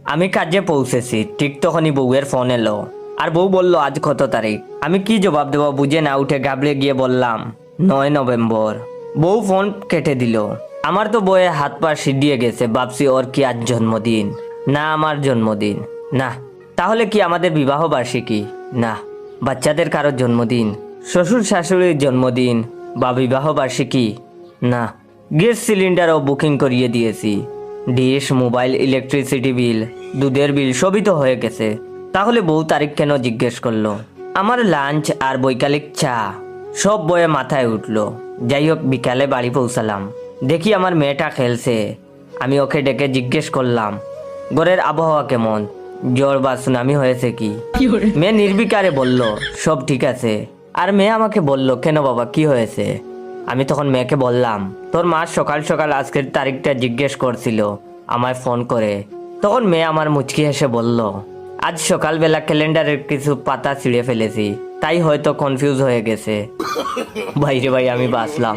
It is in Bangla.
আমি কাজে পৌঁছেছি, ঠিক তখনই বউয়ের ফোন এলো। আর বউ বলল আজ কত তারিখ। আমি কি জবাব দেবো বুঝে না উঠে গাবড়ে গিয়ে বললাম 9 নভেম্বর। বউ ফোন কেটে দিল। আমার তো বয়ে হাত পা সিডিয়ে গেছে, ভাবছি ওর কি আজ জন্মদিন, না আমার জন্মদিন, না তাহলে কি আমাদের বিবাহ বার্ষিকী, না বাচ্চাদের কারোর জন্মদিন, শ্বশুর শাশুড়ির জন্মদিন বা বিবাহ বার্ষিকী, না গ্যাস সিলিন্ডারও বুকিং করিয়ে দিয়েছি, ডিশ, মোবাইল, ইলেকট্রিসিটি বিল, দুধের বিল সবই তো হয়ে গেছে। তাহলে বউ তারিখ কেন জিজ্ঞেস করলো? আমার লাঞ্চ আর বৈকালিক চা সব বয়ে মাথায় উঠলো। যাই হোক, বিকালে বাড়ি পৌঁছালাম, দেখি আমার মেয়েটা খেলছে। আমি ওকে ডেকে জিজ্ঞেস করলাম ঘরের আবহাওয়া কেমন, জ্বর বা সুনামি হয়েছে কি? মেয়ে নির্বিকারে বলল সব ঠিক আছে। আর মেয়ে আমাকে বলল কেন বাবা, কি হয়েছে? আমি তখন মেয়েকে বললাম তোর মা সকাল সকাল আজকের তারিখটা জিজ্ঞেস করছিল আমায় ফোন করে। তখন মেয়ে আমার মুচকি হেসে বলল আজ সকালবেলা ক্যালেন্ডারের কিছু পাতা ছিঁড়ে ফেলেছি, তাই হয়তো কনফিউজ হয়ে গেছে। ভাইরে ভাই, আমি বাঁচলাম।